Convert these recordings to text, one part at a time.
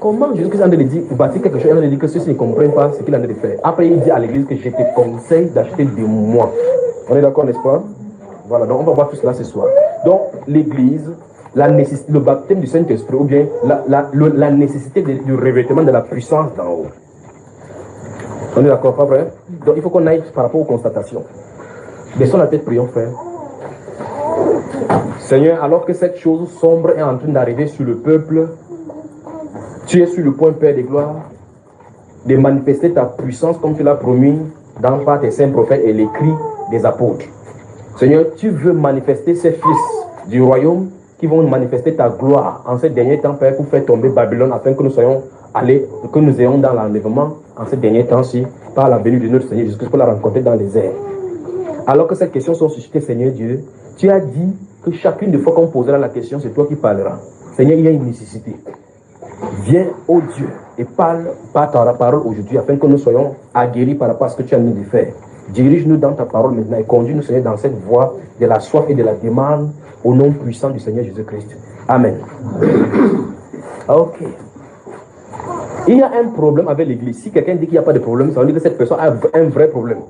Comment Jésus-Christ est en train de dire, bâtir quelque chose, il est en train de dire que ceux-ci ne comprennent pas ce qu'il est en train de faire. Après, il dit à l'église que je te conseille d'acheter de moi. On est d'accord, n'est-ce pas? Voilà, donc on va voir tout cela ce soir. Donc, l'église, le baptême du Saint-Esprit, ou bien la nécessité du revêtement de la puissance d'en haut. On est d'accord, pas vrai? Donc, il faut qu'on aille par rapport aux constatations. Baissons la tête, prions, frère. Seigneur, alors que cette chose sombre est en train d'arriver sur le peuple, tu es sur le point, Père de gloire, de manifester ta puissance comme tu l'as promis par tes saints prophètes et l'écrit des apôtres. Seigneur, tu veux manifester ces fils du royaume qui vont manifester ta gloire en ces derniers temps, Père, pour faire tomber Babylone afin que nous soyons allés, que nous ayons dans l'enlèvement en ces derniers temps-ci par la venue de notre Seigneur Jésus-Christ pour la rencontrer dans les airs. Alors que ces questions sont suscitées, Seigneur Dieu, tu as dit que chacune des fois qu'on posera la question, c'est toi qui parleras. Seigneur, il y a une nécessité. Viens, ô Dieu, et parle par ta parole aujourd'hui afin que nous soyons aguerris par rapport à ce que tu as nous de faire. Dirige-nous dans ta parole maintenant et conduis-nous, Seigneur, dans cette voie de la soif et de la demande au nom puissant du Seigneur Jésus-Christ. Amen. Ok. Il y a un problème avec l'église. Si quelqu'un dit qu'il n'y a pas de problème, ça veut dire que cette personne a un vrai problème.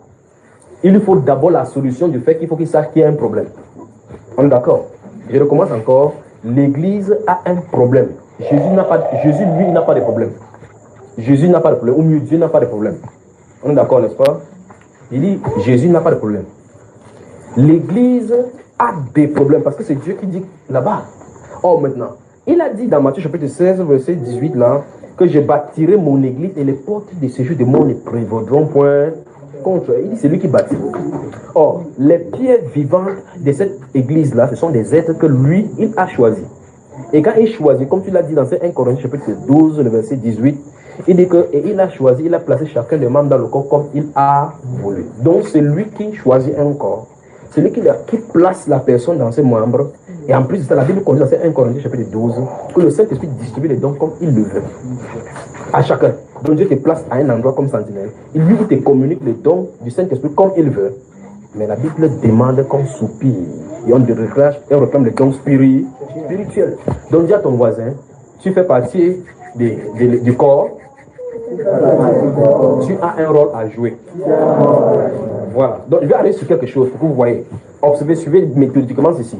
Il lui faut d'abord la solution du fait qu'il faut qu'il sache qu'il y a un problème. On est d'accord? Je recommence encore. L'église a un problème. Jésus, lui, n'a pas de problème. Jésus n'a pas de problème. Ou mieux, Dieu n'a pas de problème. On est d'accord, n'est-ce pas? Il dit, Jésus n'a pas de problème. L'église a des problèmes parce que c'est Dieu qui dit là-bas. Oh, maintenant, il a dit dans Matthieu chapitre 16, verset 18, là, que je bâtirai mon église et les portes de séjour de mon ne prévaudront point contre. Il dit, c'est lui qui bâtit. Or, les pierres vivantes de cette église-là, ce sont des êtres que lui, il a choisis. Et quand il choisit, comme tu l'as dit dans 1 Corinthiens chapitre 12, le verset 18, il dit que, et il a choisi, il a placé chacun des membres dans le corps comme il a voulu. Donc c'est lui qui choisit un corps. C'est lui qui place la personne dans ses membres. Et en plus de ça, la Bible dit dans 1 Corinthiens chapitre 12, que le Saint-Esprit distribue les dons comme il le veut. À chacun. Donc Dieu te place à un endroit comme sentinelle. Il lui te communique les dons du Saint-Esprit comme il veut. Mais la Bible demande qu'on soupire. Et on réclame les dons spirituels. Donc dis à ton voisin, tu fais partie du corps. Tu as un rôle à jouer. Voilà. Donc je vais aller sur quelque chose pour que vous voyez. Observez, suivez méthodiquement ceci.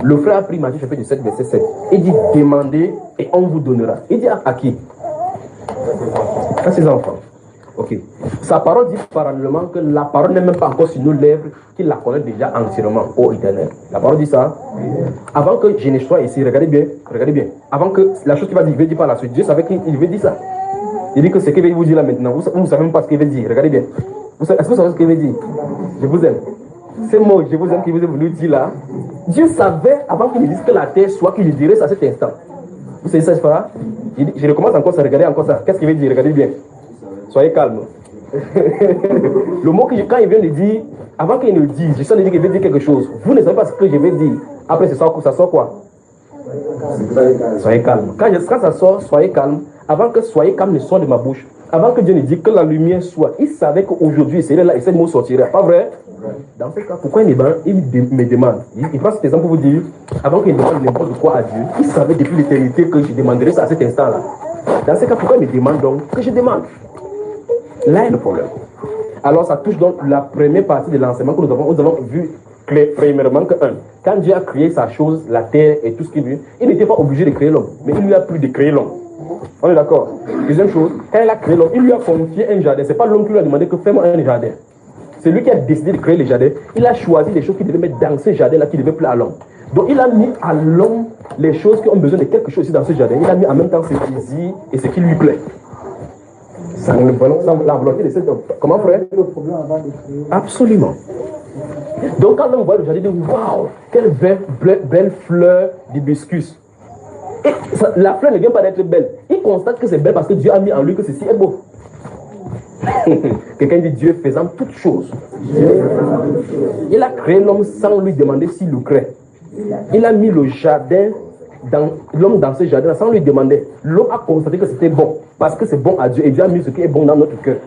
Le frère a pris Matthieu chapitre 7, verset 7. Il dit demandez et on vous donnera. Il dit à qui? À ses enfants. Ok. Sa parole dit parallèlement que la parole n'est même pas encore sur nos lèvres, qu'il la connaît déjà entièrement, ô Éternel. La parole dit ça. Avant que je ne sois ici, regardez bien. Avant que la chose qu'il va dire, il veut dire par la suite. Dieu savait qu'il veut dire ça. Il dit que ce qu'il veut vous dire là maintenant, vous ne savez même pas ce qu'il veut dire. Regardez bien. Est-ce que vous savez ce qu'il veut dire? Je vous aime. Ces mots, je vous aime, qu'il vous a voulu dire là. Dieu savait, avant qu'il dise que la terre soit, qu'il dirait ça à cet instant. Vous savez ça, c'est pas? Je recommence encore ça, regardez encore ça. Qu'est-ce qu'il veut dire? Regardez bien. Soyez calme. Le mot que quand il vient de dire, avant qu'il ne dise, je sens qu'il veut dire quelque chose. Vous ne savez pas ce que je vais dire. Après, ça sort quoi? Soyez calme. Quand ça sort, soyez calme. Avant que soyez calme ne sorte de ma bouche. Avant que Dieu ne dise que la lumière soit. Il savait qu'aujourd'hui, il serait là et ce mot sortirait. Pas vrai? Dans ce cas, pourquoi il me demande? Il prend cet exemple pour vous dire, avant qu'il ne demande n'importe quoi à Dieu, il savait depuis l'éternité que je demanderais ça à cet instant-là. Dans ce cas, pourquoi il me demande donc que je demande? Là est le problème. Alors ça touche donc la première partie de l'enseignement que nous avons vu premièrement que quand Dieu a créé sa chose, la terre et tout ce qu'il veut, il n'était pas obligé de créer l'homme, mais il lui a plu de créer l'homme. On est d'accord? Deuxième chose, quand il a créé l'homme, il lui a confié un jardin. C'est pas l'homme qui lui a demandé que fais-moi un jardin. C'est lui qui a décidé de créer le jardin. Il a choisi les choses qu'il devait mettre dans ce jardin-là qui devait plaire à l'homme. Donc il a mis à l'homme les choses qui ont besoin de quelque chose ici dans ce jardin. Il a mis en même temps ses désirs et ce qui lui plaît. Ça ne la volonté de cet homme. Comment frère? Absolument. Donc quand l'homme voit le jardin, il dit waouh, quelle belle fleur d'hibiscus. Et la fleur ne vient pas d'être belle. Il constate que c'est belle parce que Dieu a mis en lui que ceci est beau. Quelqu'un dit Dieu faisant toutes choses. Il a créé l'homme sans lui demander s'il le crée. Il a mis le jardin, l'homme dans ce jardin sans lui demander. L'homme a constaté que c'était bon parce que c'est bon à Dieu et Dieu a mis ce qui est bon dans notre cœur.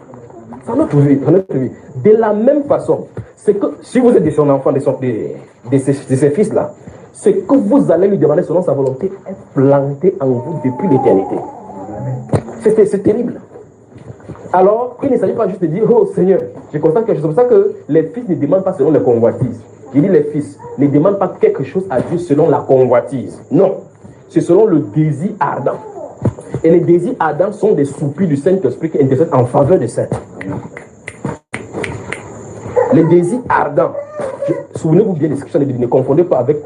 C'est notre vie. De la même façon, c'est que si vous êtes de son enfant, de ses fils-là, ce que vous allez lui demander selon sa volonté est planté en vous depuis l'éternité. C'est terrible. Alors, il ne s'agit pas juste de dire, oh Seigneur, je constate quelque chose. C'est pour ça que les fils ne demandent pas selon les convoitises. Je dis les fils ne demandent pas quelque chose à Dieu selon la convoitise. Non, c'est selon le désir ardent. Et les désirs ardents sont des soupirs du Saint-Esprit qui intercèdent en faveur de ça. Les désirs ardents, souvenez-vous bien de ce que je ne confondez pas avec,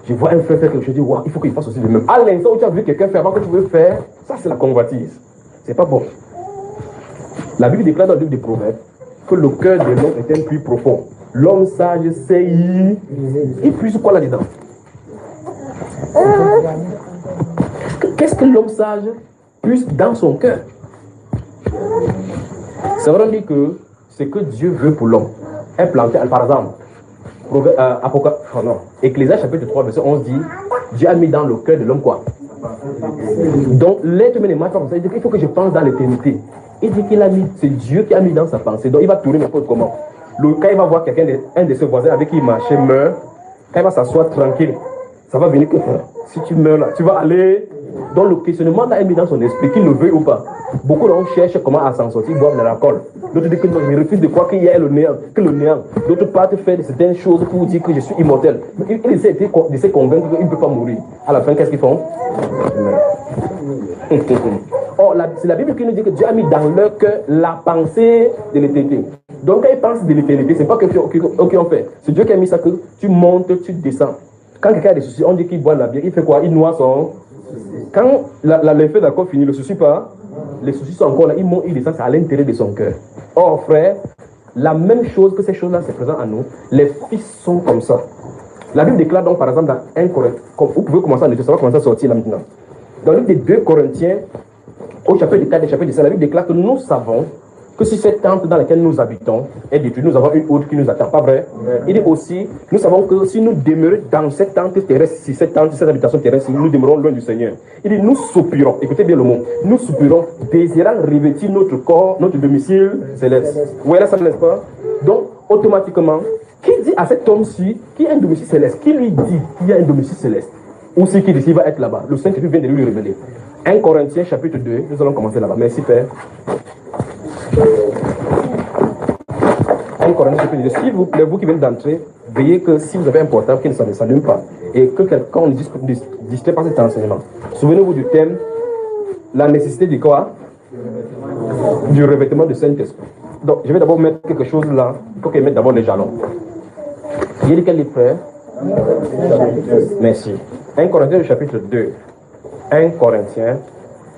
je vois un frère faire quelque chose, je dis, wow, il faut qu'il fasse aussi de même. À l'instant où tu as vu quelqu'un faire avant que tu veux faire, ça c'est la convoitise. C'est pas bon. La Bible déclare dans le livre des Proverbes que le cœur de l'homme est un puits profond. L'homme sage sait il puise quoi là-dedans? Qu'est-ce que l'homme sage puise dans son cœur? Ça veut dire que ce que Dieu veut pour l'homme est planté, par exemple, Ecclésiaste chapitre 3, verset 11 dit, Dieu a mis dans le cœur de l'homme quoi? Donc l'être humain ne marche pas comme ça. Il dit qu'il faut que je pense dans l'éternité. Il dit qu'il a mis, c'est Dieu qui a mis dans sa pensée. Donc il va tourner n'importe comment. Quand il va voir quelqu'un, un de ses voisins avec qui il marchait meurt, quand il va s'asseoir tranquille, ça va venir que si tu meurs là, tu vas aller. Donc le questionnement a mis dans son esprit, qu'il le veuille ou pas. Beaucoup d'hommes cherchent comment à s'en sortir, boivent de l'alcool. D'autres disent que non, je refuse de croire qu'il y a le néant, que le néant. D'autres partent faire certaines choses pour dire que je suis immortel. Ils essaient de se convaincre qu'il ne peut pas mourir. À la fin, qu'est-ce qu'ils font? Or, c'est la Bible qui nous dit que Dieu a mis dans leur cœur la pensée de l'éternité. Donc quand ils pensent de l'éternité, ce n'est pas eux qui ont fait. C'est Dieu qui a mis ça, que tu montes, tu descends. Quand quelqu'un a des soucis, on dit qu'il boit la bière, il fait quoi? Il noie son... Quand l'effet d'accord finit, le souci pas, les soucis sont encore là, il monte, il descend, c'est à l'intérieur de son cœur. Or, frère, la même chose que ces choses-là se présentent à nous, les fils sont comme ça. La Bible déclare donc, par exemple, dans 1 Corinthiens, vous pouvez commencer à noter, ça va commencer à sortir là maintenant. Dans le livre des 2 Corinthiens, au chapitre 4 et chapitre 5, la Bible déclare que nous savons que si cette tente dans laquelle nous habitons est détruite, nous avons une autre qui nous attend, pas vrai? Il dit aussi, nous savons que si nous demeurons dans cette tente terrestre, si cette tente, cette habitation terrestre, nous demeurons loin du Seigneur. Il dit, nous soupirons, écoutez bien le mot, nous soupirons, désirant revêtir notre corps, notre domicile céleste. Vous voyez là, ça ne laisse pas? Donc, automatiquement, qui dit à cet homme-ci qu'il y a un domicile céleste? Qui lui dit qu'il y a un domicile céleste? Ou c'est qui dit qu'il va être là-bas? Le Saint-Esprit vient de lui révéler. 1 Corinthiens chapitre 2, nous allons commencer là-bas. Merci Père. 1 Corinthiens chapitre 2. S'il vous plaît, vous qui venez d'entrer, veillez que si vous avez un portable qui ne s'allume pas et que quelqu'un ne distrait pas cet enseignement. Souvenez-vous du thème, la nécessité de quoi? Du revêtement du Saint-Esprit. Donc, je vais d'abord mettre quelque chose là. Il faut qu'il mette d'abord les jalons. Il y a quel livre, frère? Merci. 1 Corinthiens chapitre 2. 1 Corinthiens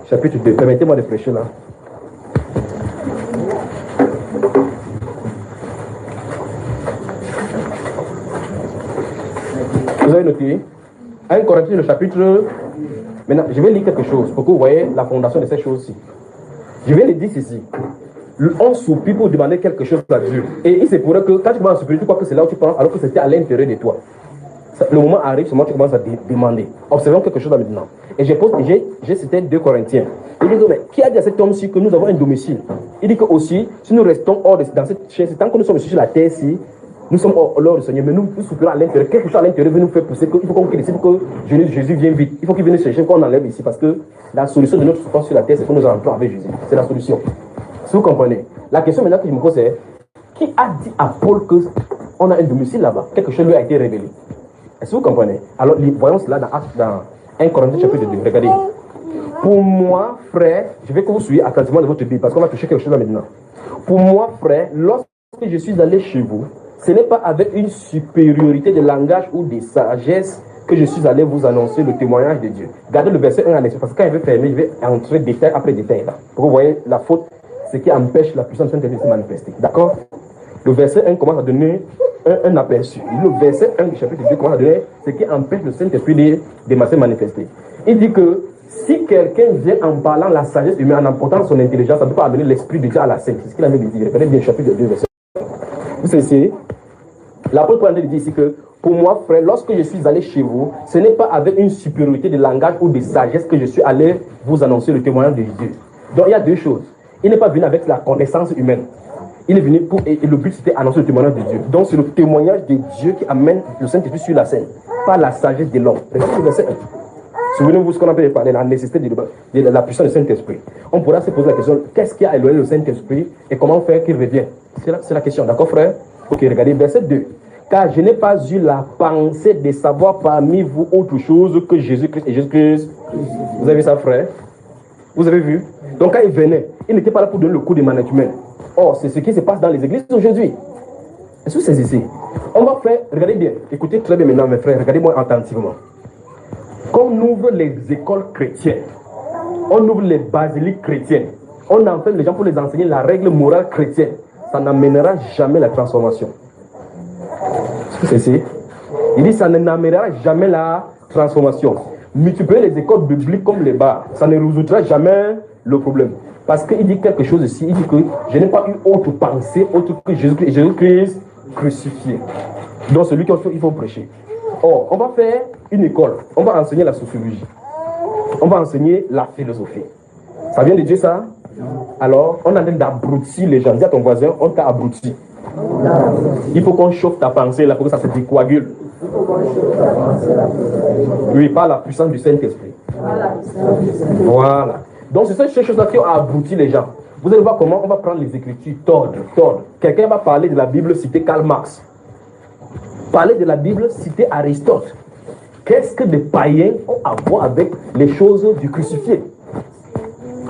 chapitre 2. Permettez-moi de prêcher là. Vous avez noté 1 Corinthiens le chapitre. Maintenant, je vais lire quelque chose pour que vous voyez la fondation de ces choses-ci. Je vais le dire ici. On soupire pour demander quelque chose à Dieu. Et il se pourrait que quand tu commences à soupirer, tu crois que c'est là où tu penses, alors que c'était à l'intérieur de toi. Le moment arrive, c'est moi tu commences à demander. Observons quelque chose là maintenant. Et j'ai cité 2 Corinthiens. Il dit que, mais qui a dit à cet homme-ci que nous avons un domicile? Il dit que aussi, si nous restons hors dans cette chaise, tant que nous sommes sur la terre-ci, nous sommes hors du Seigneur, mais nous soupirons à l'intérieur. Quelque chose à l'intérieur veut nous faire pousser. Il faut qu'on décide que Jésus vienne vite. Il faut qu'il vienne chercher qu'on enlève ici. Parce que la solution de notre souffrance sur la terre, c'est que nous entrons avec Jésus. C'est la solution. Si vous comprenez. La question maintenant que je me pose est, qui a dit à Paul qu'on a un domicile là-bas? Quelque chose lui a été révélé. Est-ce que vous comprenez? Alors, voyons cela dans 1 Corinthiens chapitre 2. Regardez. Pour moi, frère, je veux que vous suiviez attentivement de votre Bible parce qu'on va toucher quelque chose là maintenant. Pour moi, frère, lorsque je suis allé chez vous, ce n'est pas avec une supériorité de langage ou de sagesse que je suis allé vous annoncer le témoignage de Dieu. Gardez le verset 1 à l'extérieur parce que quand je vais fermer, je vais entrer détail après détail là. Pour que vous voyez la faute, ce qui empêche la puissance de Saint-Esprit de se manifester. D'accord? Le verset 1 commence à donner un aperçu. Le verset 1 du chapitre 2 commence à donner ce qui empêche le Saint-Esprit de se manifester. Il dit que si quelqu'un vient en parlant la sagesse humaine, en emportant son intelligence, ça ne peut pas amener l'Esprit de Dieu à la scène. C'est ce qu'il a dit. Regardez bien le chapitre 2, verset 1. Vous savez, l'apôtre Paul dit ici que pour moi, frère, lorsque je suis allé chez vous, ce n'est pas avec une supériorité de langage ou de sagesse que je suis allé vous annoncer le témoignage de Dieu. Donc il y a deux choses. Il n'est pas venu avec la connaissance humaine. Il est venu pour, et le but c'était annoncer le témoignage de Dieu. Donc c'est le témoignage de Dieu qui amène le Saint-Esprit sur la scène, pas la sagesse de l'homme. Regardez le verset 1. Souvenez-vous ce qu'on appelle parler, la nécessité de la puissance du Saint-Esprit. On pourra se poser la question, qu'est-ce qui a éloigné le Saint-Esprit et comment faire qu'il revienne? C'est la question, d'accord frère? Ok, regardez, verset 2. Car je n'ai pas eu la pensée de savoir parmi vous autre chose que Jésus-Christ et Jésus-Christ. Vous avez vu ça, frère? Vous avez vu? Donc quand il venait, il n'était pas là pour donner le coup de management. Or, c'est ce qui se passe dans les églises aujourd'hui. Est-ce que c'est ici? On va faire, regardez bien, écoutez très bien maintenant mes frères, regardez-moi attentivement. Quand on ouvre les écoles chrétiennes, on ouvre les basiliques chrétiennes, on enferme les gens pour les enseigner la règle morale chrétienne, ça n'amènera jamais la transformation. Est-ce que c'est ici? Il dit ça n'amènera jamais la transformation. Multiplier les écoles bibliques comme les bars, ça ne résoudra jamais le problème. Parce qu'il dit quelque chose ici, il dit que je n'ai pas eu autre pensée, autre que Jésus-Christ crucifié. Donc celui qu'il faut prêcher. Or, on va faire une école, on va enseigner la sociologie, on va enseigner la philosophie. Ça vient de Dieu ça? Alors, on est en train d'abrutir les gens. Dis à ton voisin, on t'a abruti. Il faut qu'on chauffe ta pensée là pour que ça se décoagule. Oui, par la puissance du Saint-Esprit. Voilà. Donc, c'est ces choses-là qui ont abruti les gens. Vous allez voir comment on va prendre les Écritures, tordre. Quelqu'un va parler de la Bible, citer Karl Marx. Parler de la Bible, citer Aristote. Qu'est-ce que des païens ont à voir avec les choses du crucifié?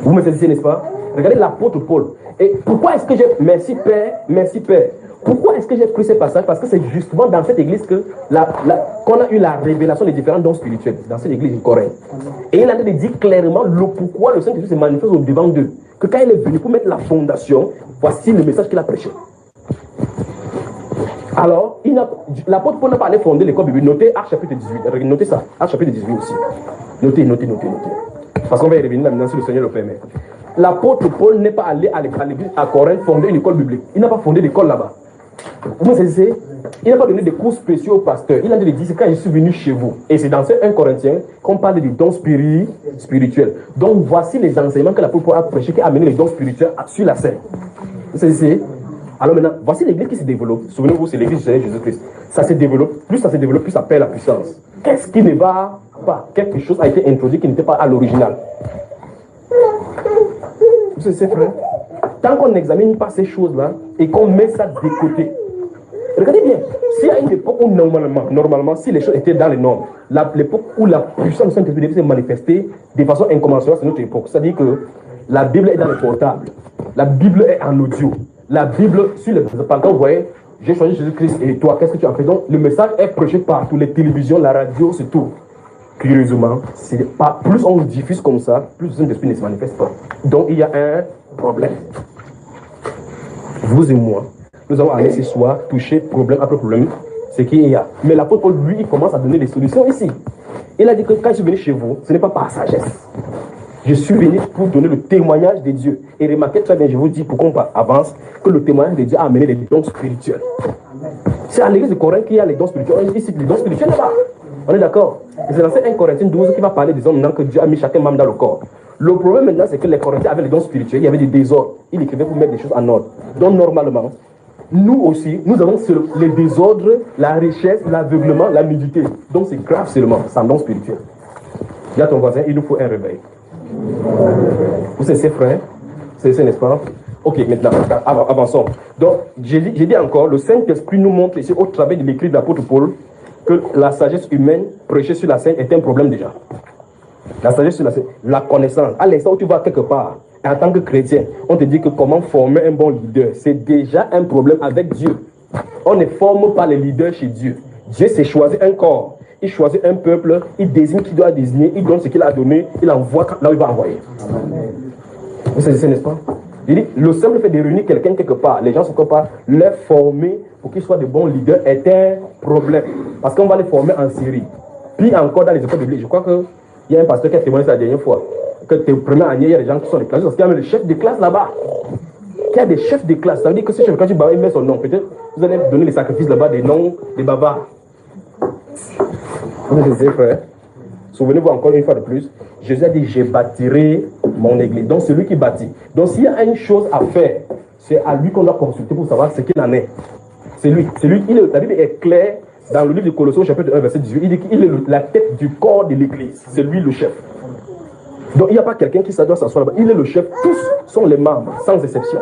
Vous me saisissez, n'est-ce pas? Regardez l'apôtre Paul. Et pourquoi est-ce que j'ai... Merci Père. Pourquoi est-ce que j'ai pris ce passage? Parce que c'est justement dans cette église que qu'on a eu la révélation des différents dons spirituels, dans cette église de Corinthe. Et il a dit clairement pourquoi le Saint-Esprit se manifeste au devant d'eux. Que quand il est venu pour mettre la fondation, voici le message qu'il a prêché. Alors, l'apôtre Paul n'a pas allé fonder l'école biblique. Notez Actes chapitre 18. Notez ça. Actes chapitre 18 aussi. Notez. Parce qu'on va y revenir maintenant si le Seigneur le permet. L'apôtre Paul n'est pas allé à l'église à Corinthe fonder une école biblique. Il n'a pas fondé d'école là-bas. Vous savez, il n'a pas donné des cours spéciaux au pasteur. Il a dit quand je suis venu chez vous. Et c'est dans ce 1 Corinthiens qu'on parle des dons spirituels. Donc voici les enseignements que l'apôtre Paul a prêché qui a amené les dons spirituels sur la scène. Vous savez, alors maintenant, voici l'église qui se développe. Souvenez-vous, c'est l'église de Jésus-Christ. Ça se développe, plus ça perd la puissance. Qu'est-ce qui ne va pas? Quelque chose a été introduit qui n'était pas à l'original. Vous savez, frère, tant qu'on n'examine pas ces choses-là et qu'on met ça de côté, regardez bien, s'il y a une époque où normalement, si les choses étaient dans les normes, l'époque où la puissance du Saint-Esprit devait se manifester de façon incommensurable, c'est notre époque. C'est-à-dire que la Bible est dans les portables, la Bible est en audio, la Bible sur les pancartes, vous voyez, j'ai choisi Jésus-Christ et toi, qu'est-ce que tu as fait? Donc, le message est prêché partout, les télévisions, la radio, c'est tout. Curieusement, c'est pas, plus on diffuse comme ça, plus le Saint-Esprit ne se manifeste pas. Donc, il y a un problème. Vous et moi, nous avons allé ce soir toucher problème après problème, ce qu'il y a. Mais l'apôtre Paul, lui, il commence à donner des solutions ici. Il a dit que quand je suis venu chez vous, ce n'est pas par sagesse. Je suis venu pour donner le témoignage de Dieu. Et remarquez très bien, je vous dis, pour qu'on avance, que le témoignage de Dieu a amené les dons spirituels. C'est à l'église de Corinthe qu'il y a les dons spirituels. Ici, les dons spirituels là-bas. On est d'accord? C'est dans 1 Corinthiens 12 qui va parler des hommes que Dieu a mis chacun membre dans le corps. Le problème maintenant, c'est que les Corinthiens avaient les dons spirituels, il y avait des désordres. Ils écrivaient pour mettre des choses en ordre. Donc normalement, nous aussi, nous avons les désordres, la richesse, l'aveuglement, la nudité. Donc c'est grave seulement, c'est un don spirituel. Dis à ton voisin, il nous faut un réveil. Vous savez, ses frères, c'est n'est-ce pas? Ok, maintenant, avançons. Donc, j'ai dit encore, le Saint-Esprit nous montre ici, au travers de l'écrit de l'apôtre Paul, que la sagesse humaine prêchée sur la scène est un problème déjà. La sagesse sur la scène, la connaissance. À l'instant où tu vas quelque part, en tant que chrétien, on te dit que comment former un bon leader, c'est déjà un problème avec Dieu. On ne forme pas les leaders chez Dieu. Dieu s'est choisi un corps. Il choisit un peuple, il désigne qui doit désigner, il donne ce qu'il a donné, il envoie là où il va envoyer. Vous savez, n'est-ce pas? Il dit, le simple fait de réunir quelqu'un quelque part, les gens ne sont pas les former pour qu'ils soient de bons leaders est un problème. Parce qu'on va les former en série. Puis encore dans les écoles bibliques, je crois qu'il y a un pasteur qui a témoigné ça la dernière fois, que tes premières années, il y a des gens qui sont des classes, parce qu'il y a des chefs de classe là-bas. Il y a des chefs de classe, ça veut dire que ce chef de classe, il met son nom. Peut-être vous allez donner les sacrifices là-bas, des noms, des bavards. Vous savez, frère, souvenez-vous encore une fois de plus, Jésus a dit, je bâtirai mon église. Donc, c'est lui qui bâtit. Donc, s'il y a une chose à faire, c'est à lui qu'on doit consulter pour savoir ce qu'il en est. C'est lui. La Bible est claire. dans le livre de Colossiens, chapitre 1, verset 18, il dit qu'il est la tête du corps de l'église. C'est lui le chef. Donc il n'y a pas quelqu'un qui doit s'asseoir là-bas. Il est le chef. Tous sont les membres, sans exception.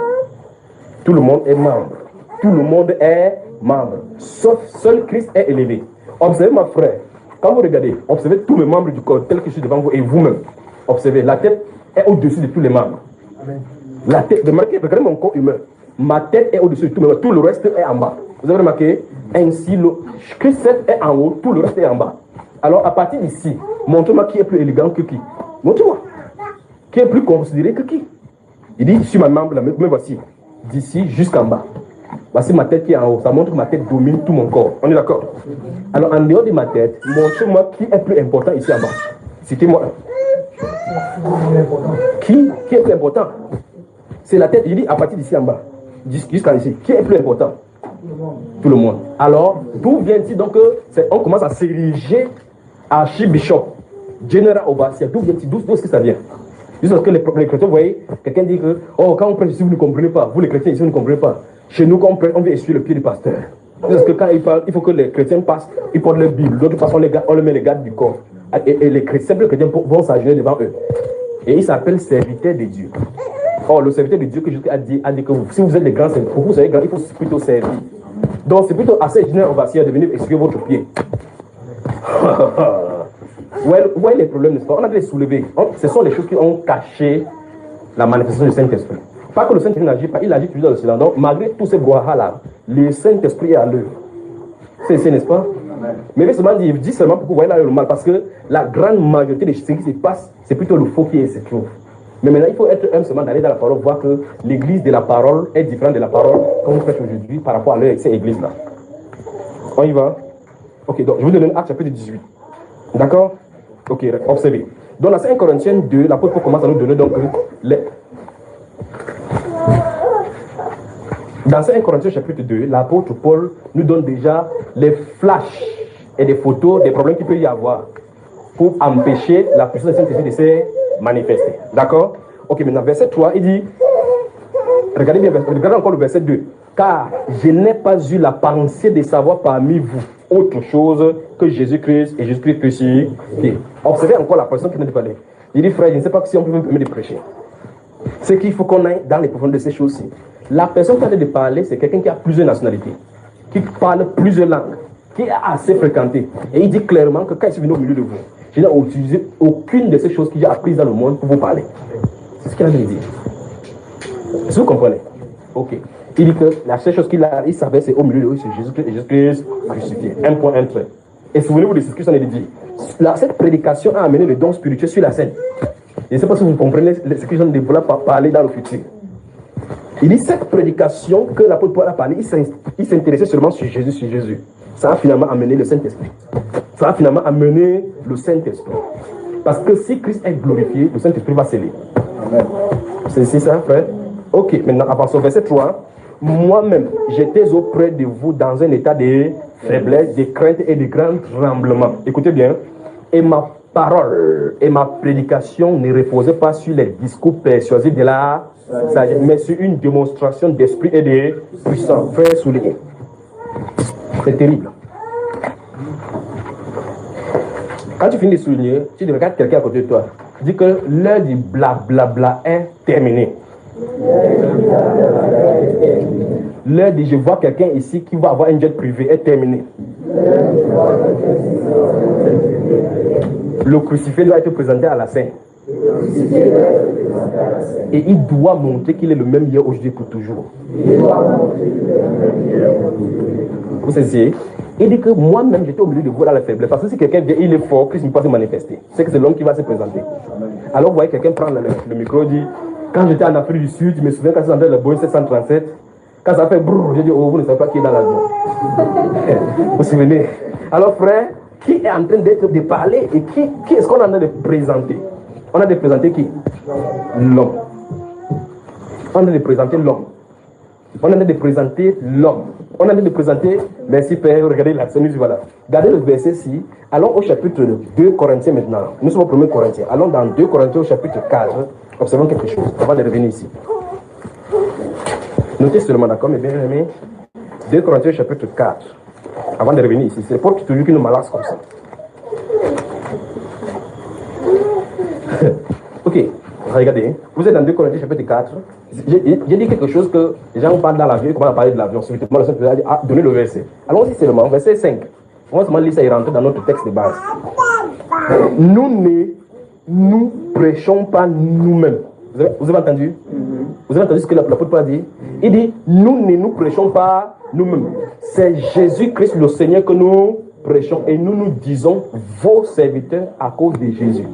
Tout le monde est membre. Tout le monde est membre. Sauf seul Christ est élevé. Observez, ma frère, quand vous regardez, observez tous les membres du corps tels que je suis devant vous et vous-même. Observez, la tête est au-dessus de tous les membres. Amen. La tête, regardez mon corps humain. Ma tête est au-dessus de tout, tout le reste est en bas. Vous avez remarqué? Ainsi, Christ est en haut, tout le reste est en bas. Alors, à partir d'ici, montre-moi qui est plus élégant que qui. Montre-moi. Qui est plus considéré que qui? Il dit, je suis ma membre, mais voici, d'ici jusqu'en bas. Voici ma tête qui est en haut. Ça montre que ma tête domine tout mon corps. On est d'accord? Alors, en dehors de ma tête, montre-moi qui est plus important ici en bas. Citez-moi un. Qui est plus important? C'est la tête. Il dit, à partir d'ici en bas, jusqu'à ici. Qui est plus important? Tout le monde. Alors, d'où vient-il donc on commence à s'ériger archibishop, général overseer. D'où vient-il? D'où est-ce que ça vient? Juste parce que les chrétiens, vous voyez, quelqu'un dit que, oh, quand on prêche ici, vous ne comprenez pas. Vous, les chrétiens ici, vous ne comprenez pas. Chez nous, quand on prêche, on vient essuyer le pied du pasteur. Parce que quand il parle, il faut que les chrétiens passent, ils portent leur Bible. D'autres façon, on les met les gardes du corps. Et les simples chrétiens vont s'agenouiller devant eux. Et ils s'appellent serviteurs de Dieu. Or, le serviteur de Dieu que Jésus a dit que si vous êtes des grands serviteurs, pour vous savez, il faut plutôt servir. Donc, c'est plutôt assez général overseer de venir essuyer votre pied. Ouais, les problèmes, n'est-ce pas? On a dû les soulever. Ce sont les choses qui ont caché la manifestation du Saint-Esprit. Pas que le Saint-Esprit n'agit pas, il agit toujours dans le silence. Donc, malgré tous ces brouhahas-là, le Saint-Esprit est à l'œuvre. C'est, n'est-ce pas? Mais il dit seulement pour que vous voyez là le mal, parce que la grande majorité des choses qui se passent, c'est plutôt le faux qui se trouve. Mais maintenant, il faut être un seulement d'aller dans la parole, voir que l'église de la parole est différente de la parole qu'on fait aujourd'hui par rapport à cette église-là. On y va? Ok, donc je vous donne Acte chapitre 18. D'accord? Ok, observez. Dans la 5 Corinthiens 2, l'apôtre Paul commence à nous donner donc les... Dans 5 Corinthiens chapitre 2, l'apôtre Paul nous donne déjà les flashs et des photos des problèmes qu'il peut y avoir pour empêcher la puissance de Saint-Esprit de se manifester. D'accord? Ok, maintenant, verset 3, il dit, regardez bien, regardez encore le verset 2. Car je n'ai pas eu la pensée de savoir parmi vous autre chose que Jésus-Christ et Jésus-Christ crucifié. Observez encore la personne qui vient de parler. Il dit, frère, je ne sais pas si on peut me permettre de prêcher. C'est qu'il faut qu'on aille dans les profondeurs de ces choses-ci. La personne qui vient de parler, c'est quelqu'un qui a plusieurs nationalités, qui parle plusieurs langues, qui est assez fréquenté. Et il dit clairement que quand il est venu au milieu de vous, je n'ai utilisé aucune de ces choses qu'il a apprises dans le monde pour vous parler. C'est ce qu'il a dit. Est-ce que vous comprenez? Ok. Il dit que la seule chose il savait, c'est au milieu de eux, c'est Jésus-Christ crucifié. Un point, un trait. Et souvenez-vous de ce que ça a dit. Cette prédication a amené le don spirituel sur la scène. Je ne sais pas si vous comprenez ce que j'en ai parler dans le futur. Il dit cette prédication que l'apôtre Paul a parlé, il s'intéressait seulement sur Jésus. Ça a finalement amené le Saint-Esprit. Ça a finalement amené le Saint-Esprit. Parce que si Christ est glorifié, le Saint-Esprit va sceller. C'est ça, frère? Ok, maintenant, avançons au verset 3. Moi-même, j'étais auprès de vous dans un état de faiblesse, de crainte et de grand tremblement. Écoutez bien. Et ma parole et ma prédication ne reposaient pas sur les discours persuasifs de la sagesse, mais sur une démonstration d'esprit et de puissance. Frère souligné. C'est terrible. Quand tu finis de souligner, tu regardes quelqu'un à côté de toi. Dis que l'heure du blablabla est terminée. L'heure de je vois quelqu'un ici qui va avoir un jet privé est terminée. Le crucifié doit être présenté à la scène. Et il doit montrer qu'il est le même hier, aujourd'hui, pour toujours. Vous savez, il dit que moi-même j'étais au milieu de vous dans la faiblesse. Parce que si quelqu'un vient, il est fort, Christ ne peut pas se manifester. C'est que c'est l'homme qui va se présenter. Alors vous voyez quelqu'un prendre le micro et dit, quand j'étais en Afrique du Sud, je me souviens quand ça entendait le Boeing 737, quand ça fait brrr, j'ai dit, oh, vous ne savez pas qui est dans l'avion. Vous vous souvenez? Alors frère, qui est en train de parler et qui est-ce qu'on est en train de présenter? On a de présenter qui? L'homme. On a de présenter l'homme. On a de présenter l'homme. On a de présenter, merci Père, regardez la scène, voilà. Regardez le verset-ci. Allons au chapitre 2 Corinthiens maintenant. Nous sommes au 1er Corinthiens. Allons dans 2 Corinthiens au chapitre 4. Observons quelque chose. On va de revenir ici. Notez seulement, d'accord, mes bien-aimés. 2 Corinthiens chapitre 4. Avant de revenir ici, c'est Paul qui te dit qu'il nous malaxe comme ça. Ok, regardez, vous êtes dans 2 Corinthiens chapitre 4. J'ai dit quelque chose que les gens parlent dans l'avion, ils commencent à parler de l'avion. Subitement, le Seigneur a dit, ah, donnez le verset. Allons-y seulement, verset 5. On va seulement lire ça et rentrer dans notre texte de base. Nous ne nous prêchons pas nous-mêmes. Vous avez entendu? Vous avez entendu ce que l'apôtre Paul a dit? Il dit, nous ne nous prêchons pas nous-mêmes. C'est Jésus-Christ le Seigneur que nous prêchons et nous nous disons vos serviteurs à cause de Jésus.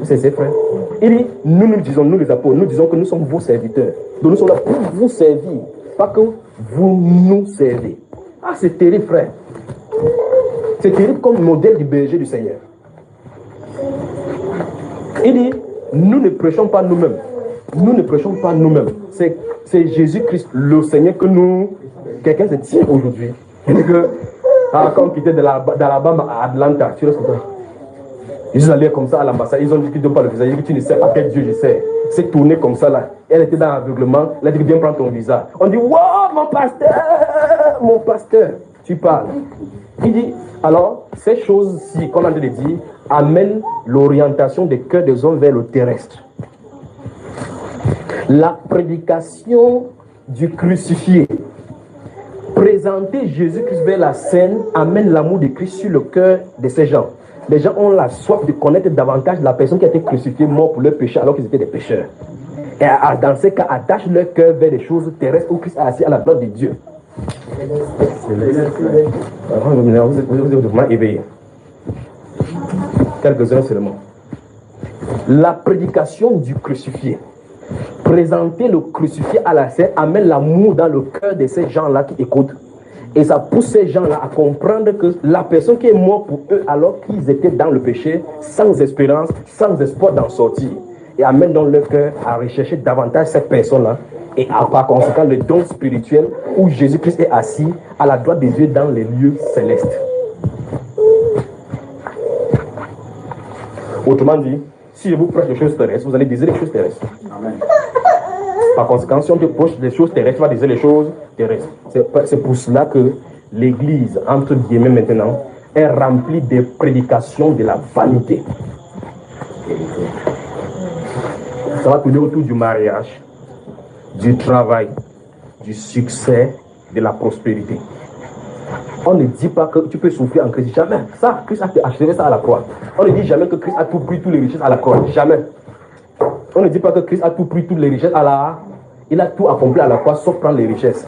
C'est frère. Il dit, nous disons, nous les apôtres, nous disons que nous sommes vos serviteurs. Donc nous sommes là pour vous servir, pas que vous nous servez. Ah, c'est terrible, frère. C'est terrible comme modèle du berger du Seigneur. Il dit, nous ne prêchons pas nous-mêmes. Nous ne prêchons pas nous-mêmes. C'est Jésus-Christ, le Seigneur, que nous... Quelqu'un se tient aujourd'hui. Il dit que, quand on quittait d'Alabama à Atlanta, tu restes là. Ils sont allés comme ça à l'ambassade. Ils ont dit qu'ils ne donnent pas le visa. Ils ont dit que tu ne sais pas quel Dieu je sais. C'est tourné comme ça là. Elle était dans l'aveuglement. Elle a dit viens prendre ton visa. On dit wow, mon pasteur, tu parles. Il dit alors, ces choses-ci, comme on a dit, amènent l'orientation des cœurs des hommes vers le terrestre. La prédication du crucifié, présenter Jésus-Christ vers la scène, amène l'amour de Christ sur le cœur de ces gens. Les gens ont la soif de connaître davantage la personne qui a été crucifiée, mort pour leurs péchés, alors qu'ils étaient des pécheurs. Et dans ces cas, attachent leur cœur vers les choses terrestres où Christ est assis à la droite de Dieu. Vous êtes vraiment éveillés. Quelques-uns seulement. La prédication du crucifié. Présenter le crucifié à la scène amène l'amour dans le cœur de ces gens-là qui écoutent. Et ça pousse ces gens-là à comprendre que la personne qui est morte pour eux alors qu'ils étaient dans le péché, sans espérance, sans espoir d'en sortir. Et amène dans leur cœur à rechercher davantage cette personne-là. Et par conséquent, le don spirituel où Jésus-Christ est assis à la droite des dieux dans les lieux célestes. Autrement dit, si je vous prêche des choses terrestres, vous allez désirer les choses terrestres. Amen. Par conséquent, si on te prêche des choses terrestres, tu vas désirer les choses terrestres. C'est pour cela que l'Église, entre guillemets maintenant, est remplie de prédications de la vanité. Ça va tourner autour du mariage, du travail, du succès, de la prospérité. On ne dit pas que tu peux souffrir en Christ. Jamais. Ça, Christ a achevé ça à la croix. On ne dit jamais que Christ a tout pris, toutes les richesses à la croix. Jamais. On ne dit pas que Christ a tout pris, toutes les richesses à la... Il a tout accompli à la croix, sauf prendre les richesses.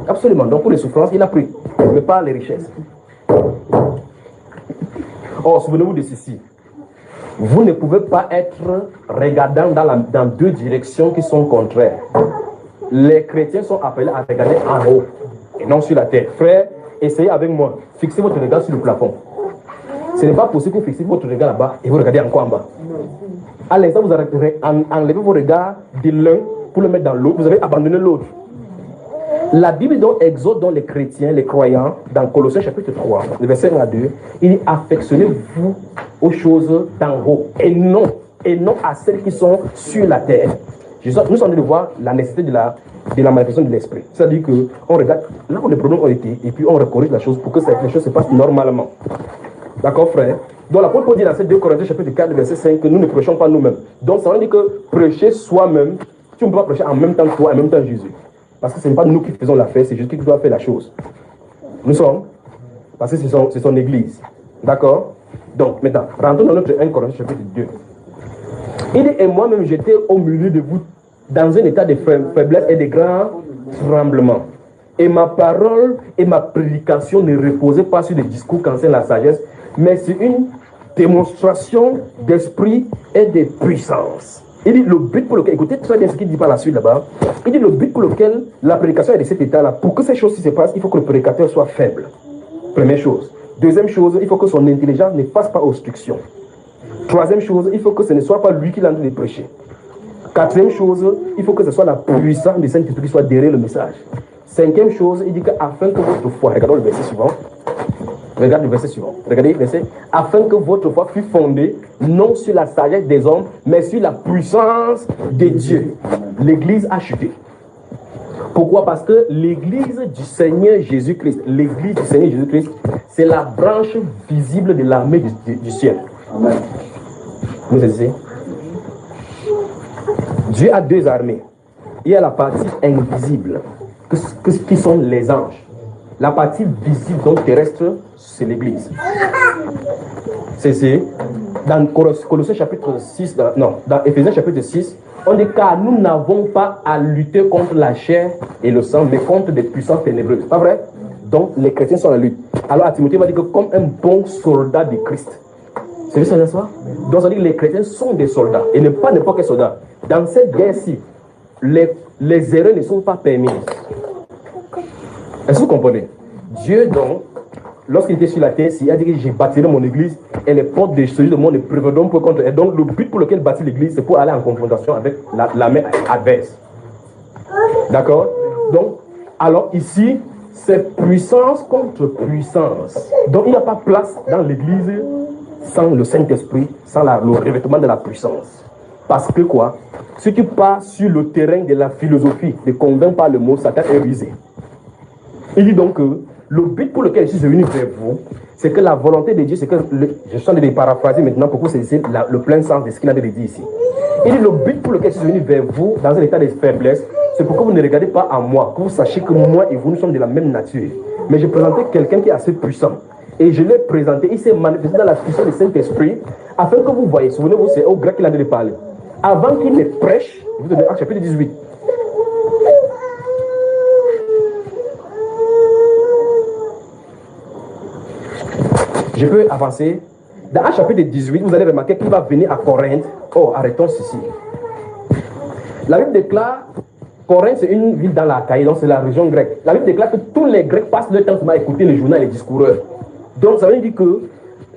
Absolument. Donc pour les souffrances, il a pris. Mais pas les richesses. Or, souvenez-vous de ceci. Vous ne pouvez pas être regardant dans deux directions qui sont contraires. Les chrétiens sont appelés à regarder en haut et non sur la terre. Frère, essayez avec moi. Fixez votre regard sur le plafond. Ce n'est pas possible que vous fixiez votre regard là-bas et vous regardez encore en bas. À l'instant, vous enlevez vos regards de l'un pour le mettre dans l'autre. Vous avez abandonné l'autre. La Bible donc exhorte donc les chrétiens, les croyants, dans Colossiens chapitre 3, le verset 1 à 2, il dit affectionnez-vous aux choses d'en haut et non à celles qui sont sur la terre. Nous sommes en train de voir la nécessité de la manifestation de l'esprit. C'est-à-dire qu'on regarde là où les problèmes ont été et puis on corrige la chose pour que les choses se passent normalement. D'accord, frère? Donc l'apôtre Paul dit dans ces 2 Corinthiens chapitre 4, verset 5 que nous ne prêchons pas nous-mêmes. Donc ça veut dire que prêcher soi-même, tu ne peux pas prêcher en même temps que toi, en même temps que Jésus. Parce que ce n'est pas nous qui faisons l'affaire, c'est Jésus qui doit faire la chose. Nous sommes, parce que c'est son église. D'accord? Donc maintenant, rentrons dans notre 1 Corinthiens chapitre 2. Il dit, et moi-même j'étais au milieu de vous dans un état de faiblesse et de grand tremblement. Et ma parole et ma prédication ne reposaient pas sur des discours qu'enseigne la sagesse, mais sur une démonstration d'esprit et de puissance. Il dit le but pour lequel, écoutez très bien ce qu'il dit par la suite là-bas, il dit le but pour lequel la prédication est de cet état-là, pour que ces choses-ci se passent, il faut que le prédicateur soit faible. Première chose. Deuxième chose, il faut que son intelligence ne fasse pas obstruction. Troisième chose, il faut que ce ne soit pas lui qui l'a en train de prêcher. Quatrième chose, il faut que ce soit la puissance du Saint-Esprit qui soit derrière le message. Cinquième chose, il dit qu'afin que votre foi, regardons le verset suivant, regardez le verset suivant, regardez le verset, afin que votre foi fût fondée non sur la sagesse des hommes, mais sur la puissance de Dieu. L'Église a chuté. Pourquoi? Parce que l'église du Seigneur Jésus-Christ, c'est la branche visible de l'armée du ciel. Amen. Vous savez? Dieu a deux armées. Il y a la partie invisible, qui sont les anges. La partie visible, donc terrestre, c'est l'église. C'est dans Colossiens chapitre 6, dans Éphésiens chapitre 6, on dit car nous n'avons pas à lutter contre la chair et le sang, mais contre des puissances ténébreuses. Pas vrai? Donc les chrétiens sont en la lutte. Alors à Timothée, il va dire que comme un bon soldat de Christ. C'est ça, n'est-ce pas? Donc ça veut dire que les chrétiens sont des soldats et ne pas n'importe quel soldat. Dans cette guerre-ci, les erreurs ne sont pas permises. Est-ce que vous comprenez? Dieu, donc, lorsqu'il était sur la terre, il a dit que j'ai bâti mon église et les portes de ce monde ne prévaudront pas contre elle. Donc, le but pour lequel il bâtit l'église, c'est pour aller en confrontation avec la main adverse. D'accord? Donc, alors ici, c'est puissance contre puissance. Donc, il n'y a pas place dans l'église sans le Saint-Esprit, sans le revêtement de la puissance. Parce que quoi? Si tu pars sur le terrain de la philosophie, ne convainc pas le mot, Satan est rusé. Il dit donc que le but pour lequel je suis venu vers vous, c'est que la volonté de Dieu, c'est que, je suis en train de paraphraser maintenant pour que vous saisissiez le plein sens de ce qu'il a dit ici. Il dit le but pour lequel je suis venu vers vous, dans un état de faiblesse, c'est pour que vous ne regardez pas à moi, que vous sachiez que moi et vous, nous sommes de la même nature. Mais je présentais quelqu'un qui est assez puissant. Et je l'ai présenté, il s'est manifesté dans la puissance du Saint-Esprit, afin que vous voyez, souvenez-vous, c'est au grec qu'il a de parler. Avant qu'il ne prêche, vous donnez Actes chapitre 18. Je peux avancer. Dans Actes chapitre 18, vous allez remarquer qu'il va venir à Corinthe. Oh, arrêtons ceci. La Bible déclare, Corinthe c'est une ville dans la Caille, donc c'est la région grecque. La Bible déclare que tous les Grecs passent leur temps à écouter les journaux et les discoureurs. Donc ça veut dire que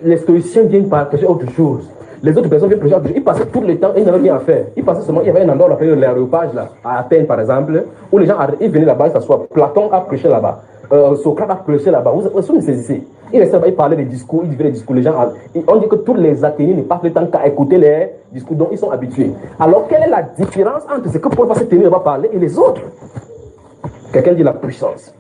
les stoïciens viennent prêcher autre chose. Les autres personnes viennent prêcher autre chose. Ils passaient tout le temps et ils n'avaient rien à faire. Ils passaient seulement, il y avait un endroit appelé l'aréopage là, à Athènes par exemple, où les gens ils venaient là-bas, ils s'assoient. Platon a prêché là-bas. Socrate a prêché là-bas. Vous me saisissez. Il restait là-bas, il parlait des discours, il disait les discours. Les gens, on dit que tous les Athéniens ne passent le temps qu'à écouter les discours dont ils sont habitués. Alors, quelle est la différence entre ce que Paul va se tenir va parler et les autres? Quelqu'un dit la puissance.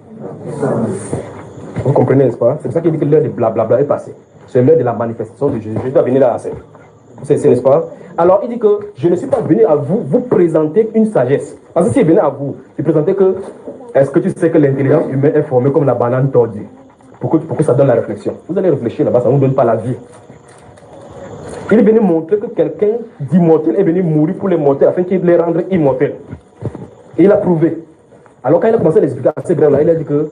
Vous comprenez, n'est-ce pas? C'est pour ça qu'il dit que l'heure de blablabla est passée. C'est l'heure de la manifestation de Jésus. Je dois venir là à la scène. C'est, n'est-ce pas? Alors, il dit que je ne suis pas venu à vous présenter une sagesse. Parce que s'il venait à vous, il présentait que est-ce que tu sais que l'intelligence humaine est formée comme la banane tordue? Pour que ça donne la réflexion. Vous allez réfléchir là-bas, ça ne vous donne pas la vie. Il est venu montrer que quelqu'un d'immortel est venu mourir pour les mortels afin qu'il les rende immortels. Et il a prouvé. Alors quand il a commencé à l'expliquer assez bref là, il a dit que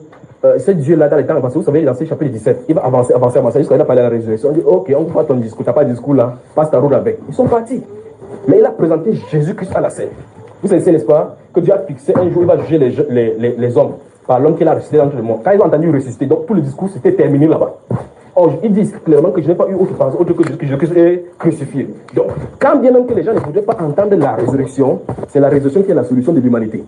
ce Dieu-là, dans les temps avancés, vous savez, dans ce chapitre 17, il va avancer, jusqu'à il a parlé de la résurrection. On dit, ok, on ne fait pas ton discours, tu n'as pas de discours là, passe ta route avec. Ils sont partis. Mais il a présenté Jésus-Christ à la scène. Vous savez, n'est-ce pas, que Dieu a fixé un jour, il va juger les hommes par l'homme qu'il a ressuscité dans tout le monde. Quand ils ont entendu ressusciter, donc tout le discours s'était terminé là-bas. Or, ils disent clairement que je n'ai pas eu autre pensée autre que Jésus-Christ est crucifié. Donc, quand bien même que les gens ne voudraient pas entendre la résurrection, c'est la résurrection qui est la solution de l'humanité.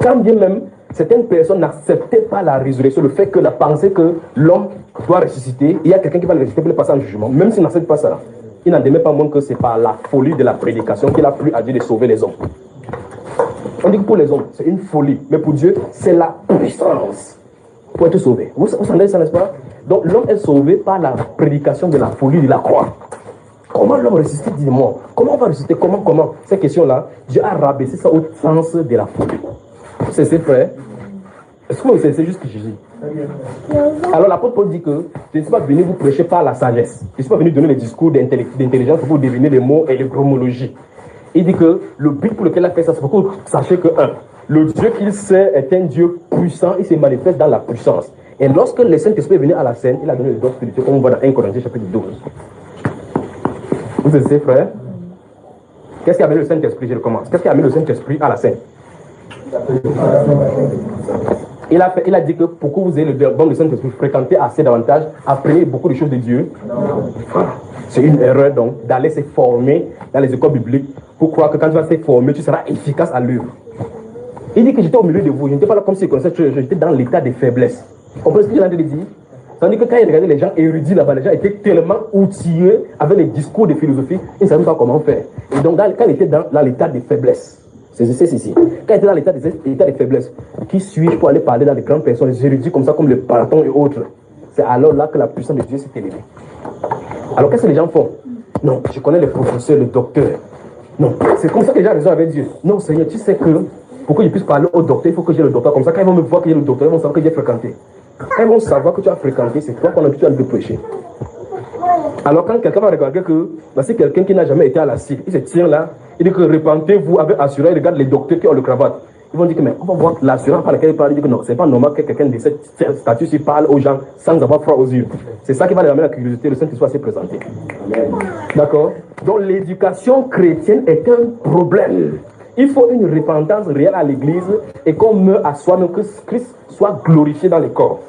Quand bien même certaines personnes n'acceptaient pas la résurrection, le fait que la pensée que l'homme doit ressusciter, il y a quelqu'un qui va le ressusciter pour le passer en jugement, même s'il n'accepte pas ça, il n'en demeure pas moins que c'est par la folie de la prédication qu'il a plu à Dieu de sauver les hommes. On dit que pour les hommes, c'est une folie, mais pour Dieu, c'est la puissance pour être sauvé. Vous entendez ça, n'est-ce pas? Donc l'homme est sauvé par la prédication de la folie de la croix. Comment l'homme ressuscite des morts? Comment on va ressusciter? Comment? Ces questions-là, Dieu a rabaissé ça au sens de la folie. C'est vrai. Est-ce que vous c'est juste ce que je dis? Alors l'apôtre Paul dit que je ne suis pas venu vous prêcher par la sagesse. Je ne suis pas venu donner les discours d'intelligence pour vous deviner les mots et les chromologies. Il dit que le but pour lequel il a fait ça, c'est pour que vous sachiez que, le Dieu qu'il sait est un Dieu puissant, il se manifeste dans la puissance. Et lorsque le Saint-Esprit est venu à la scène, il a donné le don spirituel, comme on voit dans 1 Corinthiens chapitre 12. Vous savez, frère? Qu'est-ce qui a amené le Saint-Esprit? Je recommence. Qu'est-ce qui a amené le Saint-Esprit à la scène? Il a dit que pour que vous ayez le don du Saint-Esprit, fréquentez assez davantage, apprenez beaucoup de choses de Dieu. C'est une erreur donc d'aller se former dans les écoles bibliques pour croire que quand tu vas se former, tu seras efficace à l'œuvre. Il dit que j'étais au milieu de vous, je n'étais pas là comme si je connaissais, j'étais dans l'état de faiblesse. Vous comprenez ce que j'ai envie de dire? Tandis que quand il regardait les gens érudits là-bas, les gens étaient tellement outillés avec les discours de philosophie, ils ne savaient pas comment faire. Et donc quand il était dans l'état de faiblesse, C'est ceci. Quand il était dans l'état de faiblesse, qui suis-je pour aller parler dans les grandes personnes, érudits comme ça, comme le Platon et autres? C'est alors là que la puissance de Dieu s'est élevée. Alors qu'est-ce que les gens font? Non, je connais les professeurs, les docteurs. Non, c'est comme ça que les gens raisonnent avec Dieu. Non, Seigneur, tu sais que pour que je puisse parler au docteur, il faut que j'ai le docteur. Comme ça, quand ils vont me voir que j'ai le docteur, ils vont savoir que j'ai fréquenté. Quand ils vont savoir que tu as fréquenté, c'est toi qu'on a l'habitude de prêcher. Alors quand quelqu'un va regarder que c'est quelqu'un qui n'a jamais été à la cible, il se tient là, il dit que repentez-vous avec assurance, il regarde les docteurs qui ont le cravate. Ils vont dire que mais on va voir l'assurance par laquelle il parle, il dit que non, c'est pas normal que quelqu'un de cette statut-ci parle aux gens sans avoir froid aux yeux. C'est ça qui va les amener la curiosité, le Saint-Esprit s'est présenté. D'accord? Donc l'éducation chrétienne est un problème. Il faut une repentance réelle à l'église et qu'on meurt à soi-même, que Christ soit glorifié dans les corps.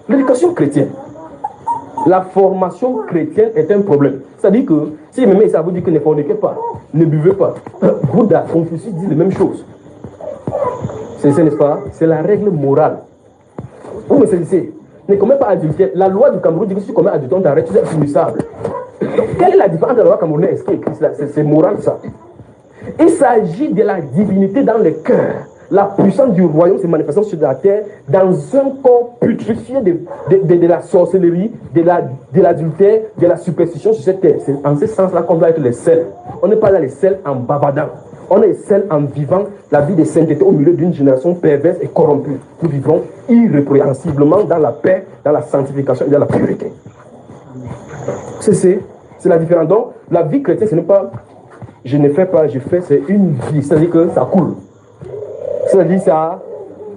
L'éducation chrétienne. La formation chrétienne est un problème. C'est-à-dire que, si je me mets ici à vous dire que ne forniquez pas, ne buvez pas, Bouddha, Confucius disent les mêmes choses. Ce n'est pas? C'est la règle morale. Vous me saisissez? Ne commets pas adultère. La loi du Cameroun dit que si tu commets adultère, on t'arrête, tu es punissable. Donc, quelle est la différence entre la loi camerounaise et Christ? C'est moral ça. Il s'agit de la divinité dans le cœur. La puissance du royaume se manifestant sur la terre dans un corps putréfié de la sorcellerie, de l'adultère, de la superstition sur cette terre. C'est en ce sens-là qu'on doit être les sels. On n'est pas là les sels en bavardant. On est les sels en vivant la vie de sainteté au milieu d'une génération perverse et corrompue. Nous vivrons irréprensiblement dans la paix, dans la sanctification et dans la pureté. C'est la différence. Donc, la vie chrétienne, ce n'est pas je ne fais pas, je fais, c'est une vie. C'est-à-dire que ça coule. C'est-à-dire ça,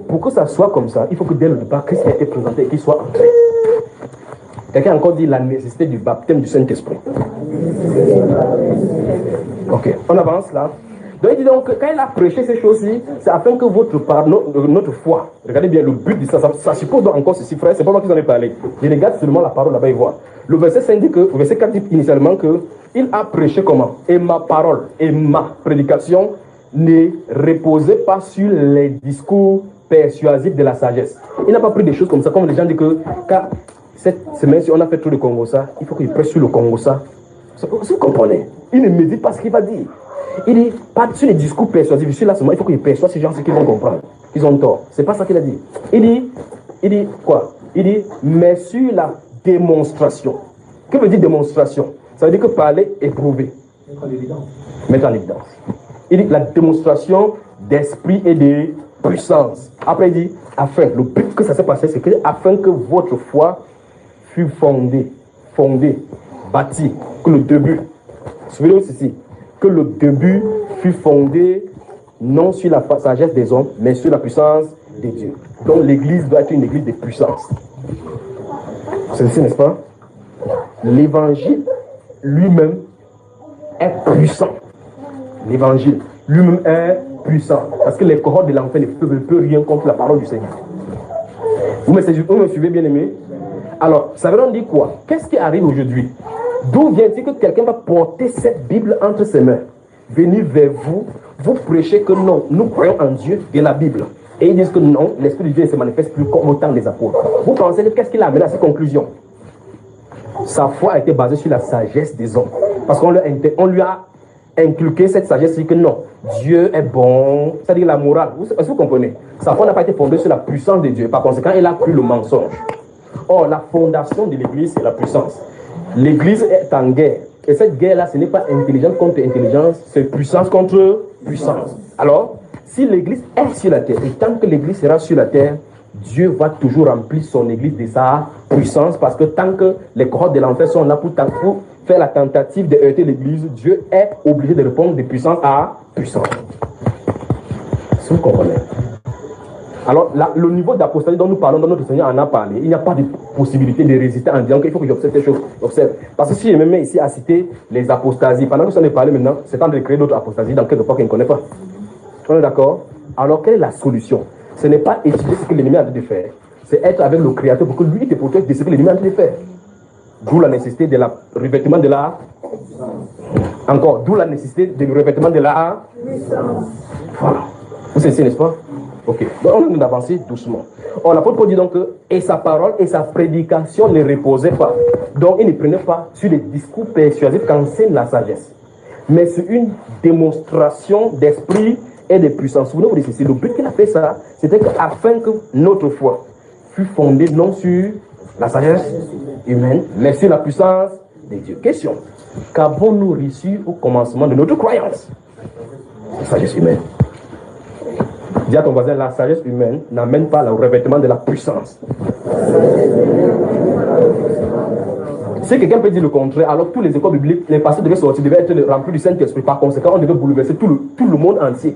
pour que ça soit comme ça, il faut que dès le départ, Christ ait été présenté et qu'il soit entré. Quelqu'un a encore dit la nécessité du baptême du Saint-Esprit. Ok, on avance là. Donc il dit donc, quand il a prêché ces choses-ci, c'est afin que notre foi, regardez bien le but de ça suppose donc encore ceci, frère, c'est pas moi qui en ai parlé. Je regarde seulement la parole là-bas et voir. Le verset 5 dit que, le verset 4 dit initialement que il a prêché comment? Et ma parole et ma prédication ne reposaient pas sur les discours persuasifs de la sagesse. Il n'a pas pris des choses comme ça, comme les gens disent que car cette semaine-ci on a fait trop de Congo ça, il faut qu'il prêche sur le Congo ça. Vous comprenez? Il ne médite pas ce qu'il va dire. Il dit pas sur les discours persuasifs, sur là seulement, il faut qu'il perçoive ces gens qui vont comprendre. Ils ont tort. C'est pas ça qu'il a dit. Il dit quoi? Il dit mais sur la démonstration. Que veut dire démonstration? Ça veut dire que parler est prouver. Mettre en évidence. Il dit la démonstration d'esprit et de puissance. Après il dit, afin, le but que ça s'est passé, c'est que afin que votre foi fût fondée, bâtie, que le début, souvenez-vous ceci, que le début fût fondé non sur la sagesse des hommes, mais sur la puissance de Dieu. Donc l'église doit être une église de puissance. C'est ceci, n'est-ce pas? L'évangile lui-même est puissant. L'évangile lui-même est puissant. Parce que les cohortes de l'enfer ne peuvent rien contre la parole du Seigneur. Vous me suivez, bien aimé? Alors, ça veut dire quoi? Qu'est-ce qui arrive aujourd'hui? D'où vient-il que quelqu'un va porter cette Bible entre ses mains, venir vers vous, vous prêchez que non, nous croyons en Dieu et la Bible. Et ils disent que non, l'Esprit de Dieu ne se manifeste plus comme au temps des apôtres. Vous pensez que qu'est-ce qu'il a amené à ces conclusions? Sa foi a été basée sur la sagesse des hommes. Parce qu'on lui a inculqué cette sagesse, c'est que non, Dieu est bon, c'est-à-dire la morale. Est-ce que vous comprenez? Sa foi n'a pas été fondée sur la puissance de Dieu. Par conséquent, il a cru le mensonge. Or, la fondation de l'Église, c'est la puissance. L'Église est en guerre. Et cette guerre-là, ce n'est pas intelligence contre intelligence, c'est puissance contre puissance. Alors, si l'Église est sur la terre, et tant que l'Église sera sur la terre, Dieu va toujours remplir son Église de sa puissance, parce que tant que les cohortes de l'enfer sont là pour faire la tentative de heurter l'Église, Dieu est obligé de répondre de puissance à puissance. Si vous comprenez. Alors, là, le niveau d'apostasie dont nous parlons, dont notre Seigneur en a parlé, il n'y a pas de possibilité de résister en disant qu'il faut que j'observe ces choses. Observe. Parce que si je me mets ici à citer les apostasies, pendant que j'en ai parlé maintenant, c'est temps de créer d'autres apostasies dans quelque part qu'on ne connaît pas. On est d'accord? Alors, quelle est la solution? Ce n'est pas étudier ce que l'ennemi a de faire, c'est être avec le Créateur pour que lui te protège de ce que l'ennemi a de faire. D'où la nécessité de la revêtement de la... Encore, d'où la nécessité du revêtement de la... Voilà. Vous savez, n'est-ce pas? Ok. Donc, on va avancer doucement. Or, l'apôtre Paul dit donc que et sa parole et sa prédication ne reposaient pas. Donc, il ne prenait pas sur les discours persuasifs qu'enseigne la sagesse, mais sur une démonstration d'esprit et des puissances. Souvenez-vous de ceci. Le but qu'il a fait ça, c'était afin que notre foi fût fondée non sur la sagesse humaine, mais sur la puissance de Dieu. Question. Qu'avons-nous reçu au commencement de notre croyance? La sagesse humaine. Dis à ton voisin, la sagesse humaine n'amène pas le revêtement de la puissance. Si quelqu'un peut dire le contraire, alors tous les écoles bibliques, les pasteurs devaient sortir, devaient être remplis du Saint-Esprit. Par conséquent, on devait bouleverser tout le monde entier.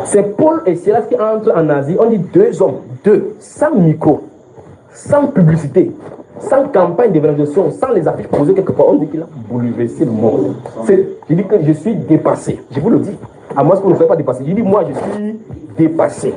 C'est Paul et Silas qui entrent en Asie. On dit 2 hommes, 2, sans micro, sans publicité, sans campagne d'évangélisation, sans les affiches posées quelque part. On dit qu'il a bouleversé le monde. Je dis que je suis dépassé. Je vous le dis. À moins que vous ne soyez pas dépassé. Je dis, moi, je suis dépassé.